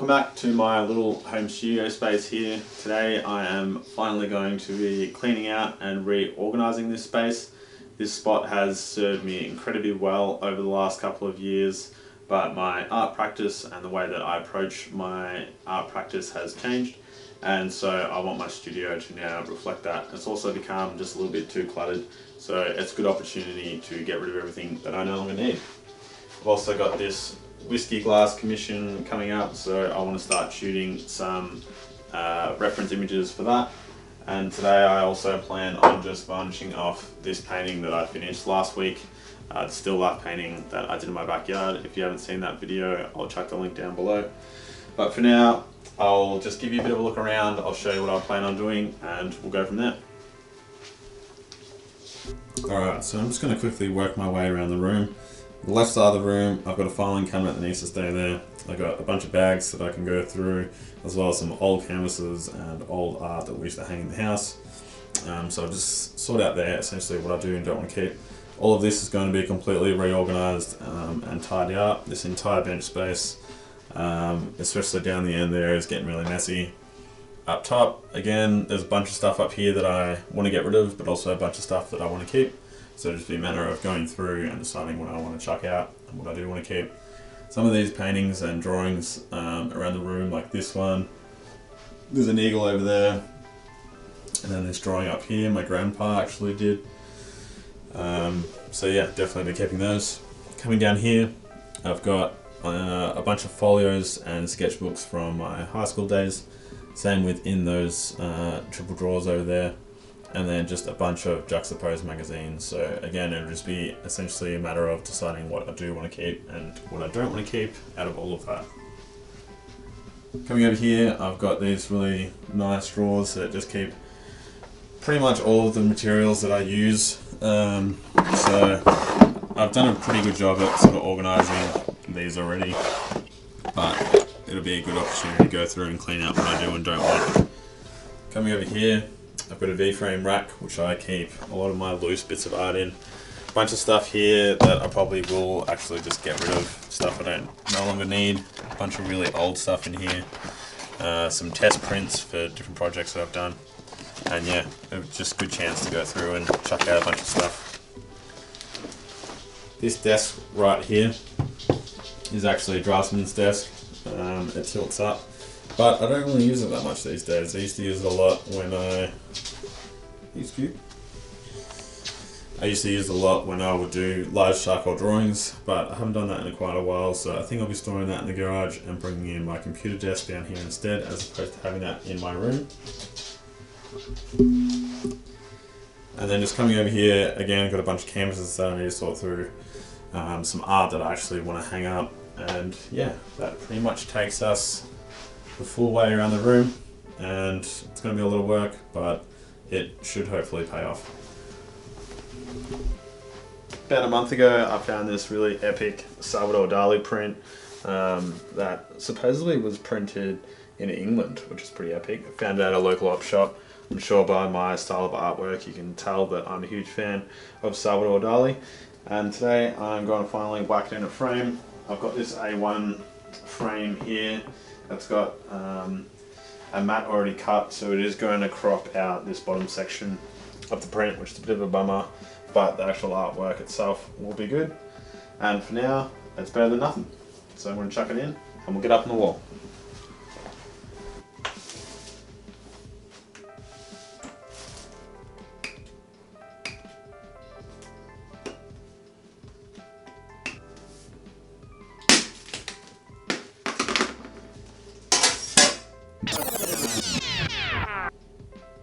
Welcome back to my little home studio space here. Today I am finally going to be cleaning out and reorganizing this space. This spot has served me incredibly well over the last couple of years, but my art practice and the way that I approach my art practice has changed, and so I want my studio to now reflect that. It's also become just a little bit too cluttered, so it's a good opportunity to get rid of everything that I no longer need. I've also got this whiskey glass commission coming up, so I want to start shooting some reference images for that. And today I also plan on just varnishing off this painting that I finished last week, the still life painting that I did in my backyard. If you haven't seen that video, I'll chuck the link down below. But for now, I'll just give you a bit of a look around, I'll show you what I plan on doing, and we'll go from there. Alright, so I'm just going to quickly work my way around the room. The left side of the room, I've got a filing cabinet that needs to stay there. I've got a bunch of bags that I can go through, as well as some old canvases and old art that we used to hang in the house. So I'll just sort out there essentially what I do and don't want to keep. All of this is going to be completely reorganized and tidy up. This entire bench space, especially down the end there, is getting really messy. Up top, again, there's a bunch of stuff up here that I want to get rid of, but also a bunch of stuff that I want to keep. So it'll just be a matter of going through and deciding what I want to chuck out and what I do want to keep. Some of these paintings and drawings around the room, like this one, there's an eagle over there, and then this drawing up here my grandpa actually did. So yeah, definitely be keeping those. Coming down here, I've got a bunch of folios and sketchbooks from my high school days. Same within those triple drawers over there. And then just a bunch of juxtaposed magazines. So again, it'll just be essentially a matter of deciding what I do want to keep and what I don't want to keep out of all of that. Coming over here, I've got these really nice drawers that just keep pretty much all of the materials that I use. So I've done a pretty good job at sort of organising these already, but it'll be a good opportunity to go through and clean out what I do and don't want. Coming over here, I've got a V-frame rack which I keep a lot of my loose bits of art in. A bunch of stuff here that I probably will actually just get rid of, stuff I no longer need. A bunch of really old stuff in here. Some test prints for different projects that I've done. And yeah, just a good chance to go through and chuck out a bunch of stuff. This desk right here is actually a draftsman's desk. It tilts up. But I don't really use it that much these days. I used to use it a lot when I would do large charcoal drawings, but I haven't done that in quite a while, so I think I'll be storing that in the garage and bringing in my computer desk down here instead, as opposed to having that in my room. And then just coming over here, again, I've got a bunch of canvases that I need to sort through, some art that I actually want to hang up, and yeah, that pretty much takes us the full way around the room, and it's going to be a little work, but it should hopefully pay off. About a month ago I found this really epic Salvador Dali print that supposedly was printed in England, which is pretty epic. I found it at a local op shop. I'm sure by my style of artwork you can tell that I'm a huge fan of Salvador Dali, and today I'm going to finally whack it in a frame. I've got this A1 frame here. It's got a mat already cut, so it is going to crop out this bottom section of the print, which is a bit of a bummer, but the actual artwork itself will be good. And for now, it's better than nothing. So I'm going to chuck it in and we'll get up on the wall.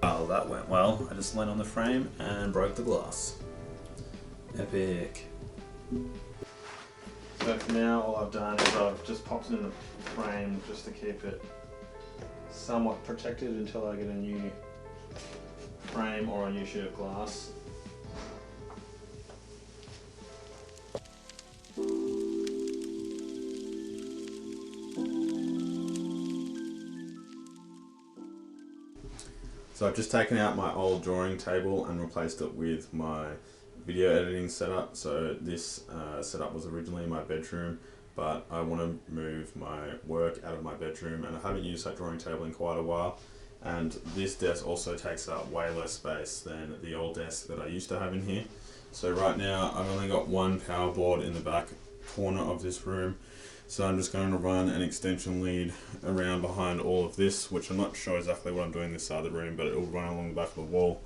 Well, that went well. I just landed on the frame and broke the glass. Epic. So for now, all I've done is I've just popped it in the frame just to keep it somewhat protected until I get a new frame or a new sheet of glass. So I've just taken out my old drawing table and replaced it with my video editing setup. So this setup was originally in my bedroom, but I want to move my work out of my bedroom, and I haven't used that drawing table in quite a while. And this desk also takes up way less space than the old desk that I used to have in here. So right now I've only got one power board in the back corner of this room. So I'm just going to run an extension lead around behind all of this, which I'm not sure exactly what I'm doing this side of the room, but it will run along the back of the wall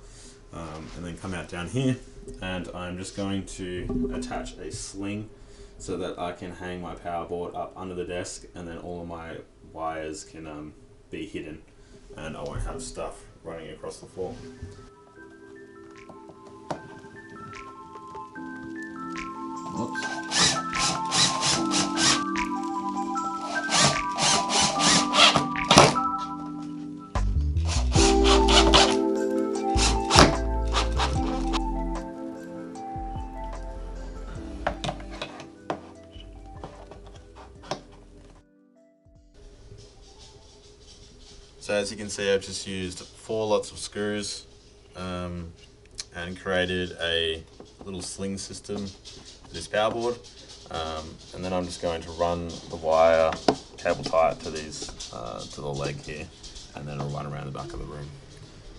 and then come out down here. And I'm just going to attach a sling so that I can hang my power board up under the desk, and then all of my wires can be hidden and I won't have stuff running across the floor. Oops. So as you can see, I've just used 4 lots of screws and created a little sling system for this power board. And then I'm just going to run the wire cable tight to these to the leg here, and then it'll run around the back of the room.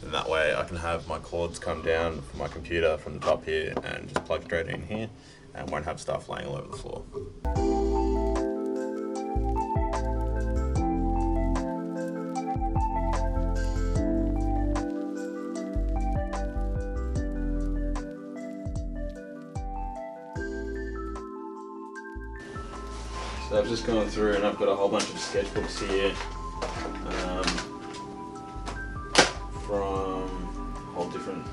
And that way I can have my cords come down from my computer from the top here and just plug straight in here, and won't have stuff laying all over the floor. So I've just gone through and I've got a whole bunch of sketchbooks here from all different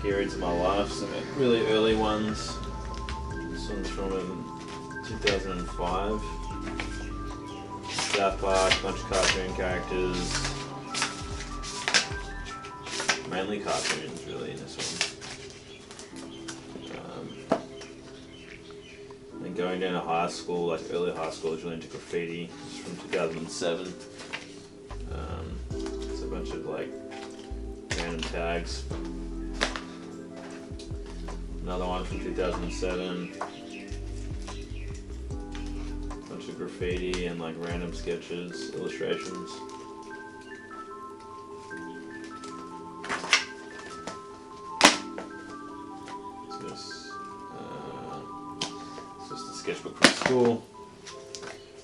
periods of my life. Some really early ones. This one's from 2005. South Park, a bunch of cartoon characters. Mainly cartoons really in this one. And going down to high school, like early high school, I was really into graffiti. It's from 2007. It's a bunch of like random tags. Another one from 2007. Bunch of graffiti and like random sketches, illustrations. Sketchbook from school.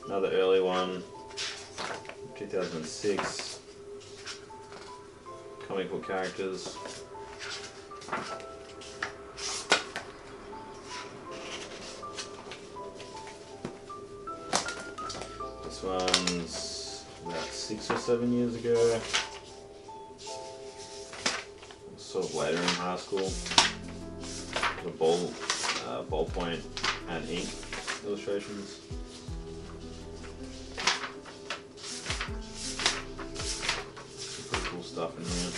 Another early one, 2006. Comic book characters. This one's about 6 or 7 years ago. Sort of later in high school. The ballpoint and ink illustrations. Pretty cool stuff in here.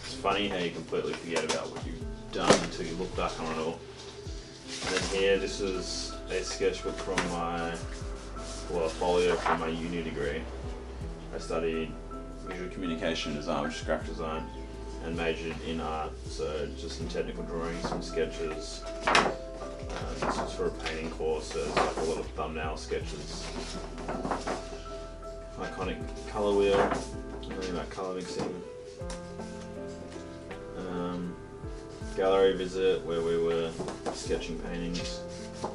It's funny how you completely forget about what you've done until you look back on it all. And then here, this is a sketchbook from a folio from my uni degree. I studied visual communication design, which is graphic design, and majored in art, so just some technical drawings, some sketches. This was for a painting course, so it's like a lot of thumbnail sketches. Iconic colour wheel, really about colour mixing. Gallery visit where we were sketching paintings. A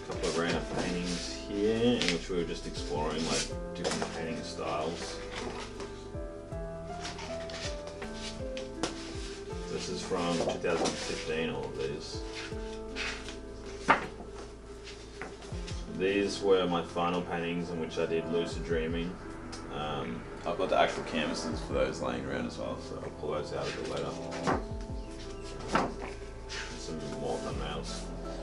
couple of random paintings here in which we were just exploring like different painting styles. This is from 2015, all of these. These were my final paintings in which I did lucid dreaming. I've got the actual canvases for those laying around as well, so I'll pull those out a bit later. Some more thumbnails.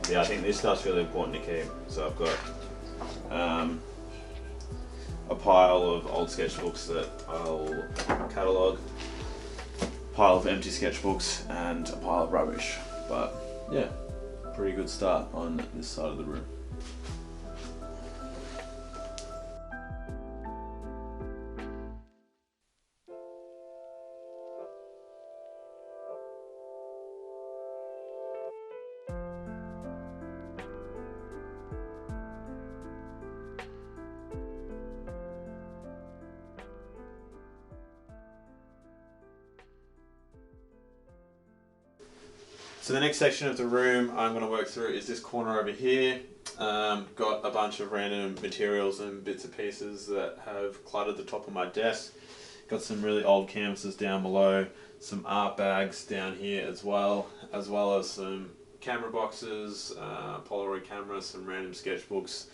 Yeah, I think this stuff's really important to keep. So I've got a pile of old sketchbooks that I'll catalogue, a pile of empty sketchbooks, and a pile of rubbish. But yeah, pretty good start on this side of the room. So the next section of the room I'm going to work through is this corner over here. Got a bunch of random materials and bits and pieces that have cluttered the top of my desk. Got some really old canvases down below, some art bags down here as well as some camera boxes, Polaroid cameras, some random sketchbooks,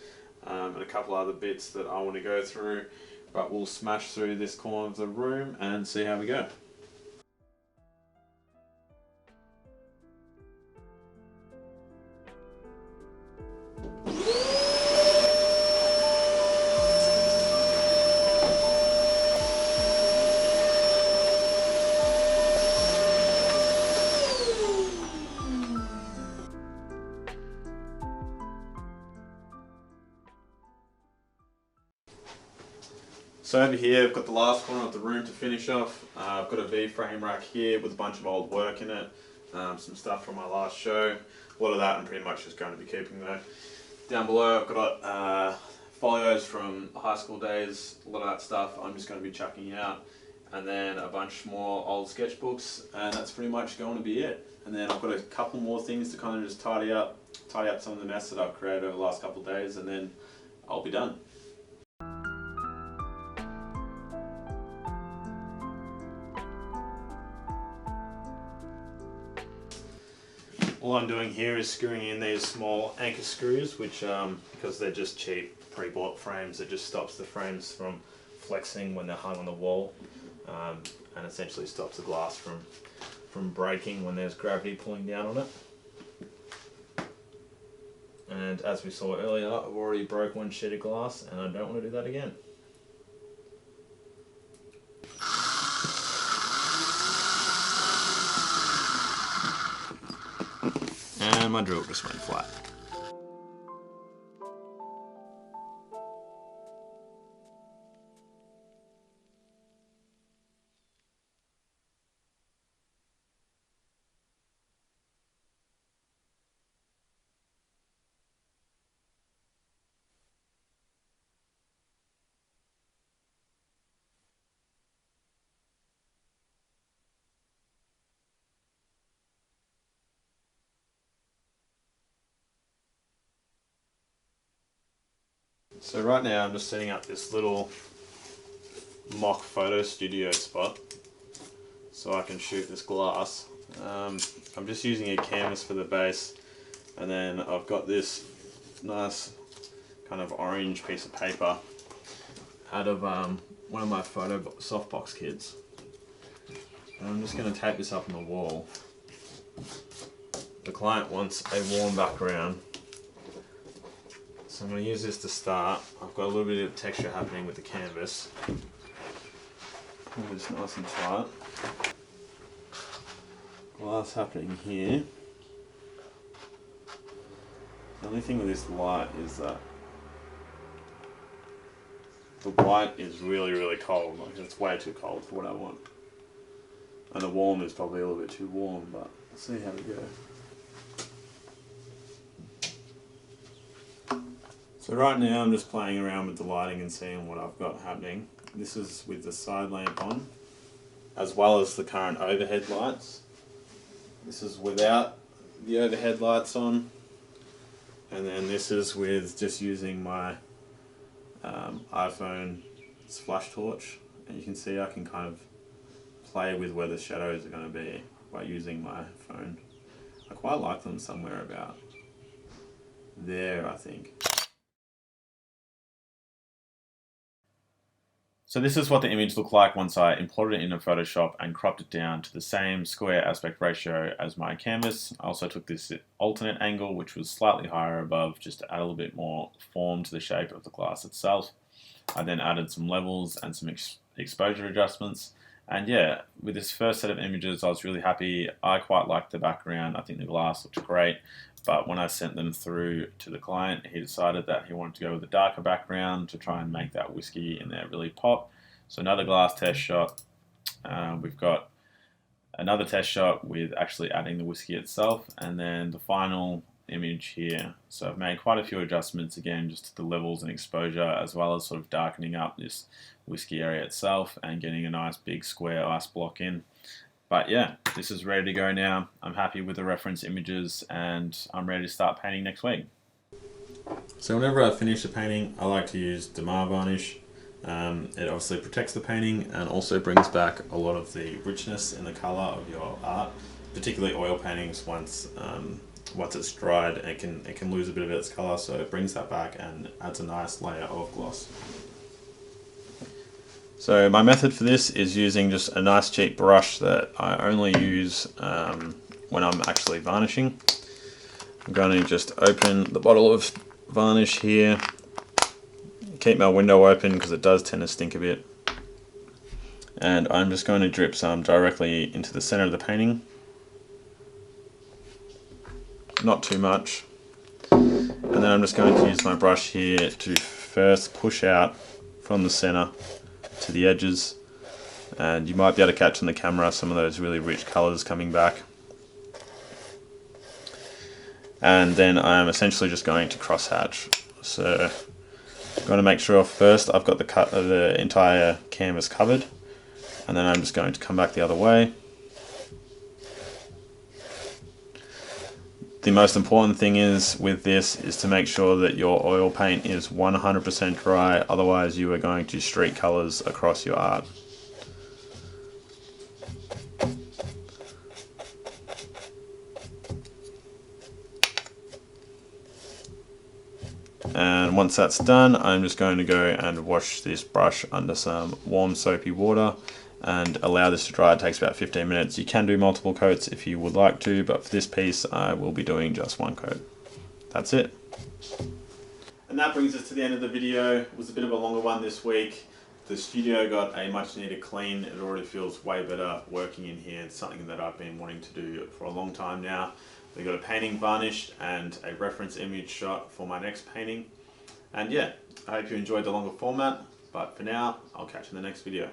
and a couple other bits that I want to go through. But we'll smash through this corner of the room and see how we go. So over here, I've got the last corner of the room to finish off. I've got a V-frame rack here with a bunch of old work in it, some stuff from my last show. A lot of that I'm pretty much just going to be keeping though. Down below I've got folios from high school days, a lot of that stuff I'm just going to be chucking out. And then a bunch more old sketchbooks, and that's pretty much going to be it. And then I've got a couple more things to kind of just tidy up some of the mess that I've created over the last couple of days, and then I'll be done. All I'm doing here is screwing in these small anchor screws, which because they're just cheap pre-bought frames, it just stops the frames from flexing when they're hung on the wall, and essentially stops the glass from breaking when there's gravity pulling down on it. And as we saw earlier, I've already broke one sheet of glass and I don't want to do that again. And my drill just went flat. So right now I'm just setting up this little mock photo studio spot so I can shoot this glass. I'm just using a canvas for the base, and then I've got this nice kind of orange piece of paper out of one of my photo softbox kits. And I'm just going to tape this up on the wall. The client wants a warm background, so I'm going to use this to start. I've got a little bit of texture happening with the canvas. Pull this nice and tight. Glass happening here. The only thing with this light is that the white is really cold. Like, it's way too cold for what I want. And the warm is probably a little bit too warm, but let's see how we go. So right now I'm just playing around with the lighting and seeing what I've got happening. This is with the side lamp on, as well as the current overhead lights. This is without the overhead lights on. And then this is with just using my iPhone's flash torch. And you can see I can kind of play with where the shadows are going to be by using my phone. I quite like them somewhere about there, I think. So this is what the image looked like once I imported it into Photoshop and cropped it down to the same square aspect ratio as my canvas. I also took this alternate angle, which was slightly higher above, just to add a little bit more form to the shape of the glass itself. I then added some levels and some exposure adjustments. And yeah, with this first set of images, I was really happy. I quite liked the background. I think the glass looked great. But when I sent them through to the client, he decided that he wanted to go with a darker background to try and make that whiskey in there really pop. So another glass test shot. We've got another test shot with actually adding the whiskey itself, and then the final image here. So I've made quite a few adjustments again, just to the levels and exposure, as well as sort of darkening up this whiskey area itself and getting a nice big square ice block in. But yeah, this is ready to go now. I'm happy with the reference images and I'm ready to start painting next week. So whenever I finish a painting, I like to use Demar varnish. It obviously protects the painting and also brings back a lot of the richness in the colour of your art, particularly oil paintings. Once it's dried, it can lose a bit of its colour, so it brings that back and adds a nice layer of gloss. So my method for this is using just a nice cheap brush that I only use when I'm actually varnishing. I'm going to just open the bottle of varnish here, keep my window open because it does tend to stink a bit, and I'm just going to drip some directly into the center of the painting, not too much, and then I'm just going to use my brush here to first push out from the center to the edges, and you might be able to catch on the camera some of those really rich colors coming back. And then I'm essentially just going to cross hatch. So I'm going to make sure first I've got the entire canvas covered, and then I'm just going to come back the other way. The most important thing is with this is to make sure that your oil paint is 100% dry, otherwise you are going to streak colors across your art. And once that's done, I'm just going to go and wash this brush under some warm soapy water and allow this to dry. It takes about 15 minutes. You can do multiple coats if you would like to, but for this piece I will be doing just one coat. That's it. And that brings us to the end of the video. It was a bit of a longer one this week. The studio got a much needed clean. It already feels way better working in here. It's something that I've been wanting to do for a long time now. We got a painting varnished and a reference image shot for my next painting. And yeah, I hope you enjoyed the longer format, but for now, I'll catch you in the next video.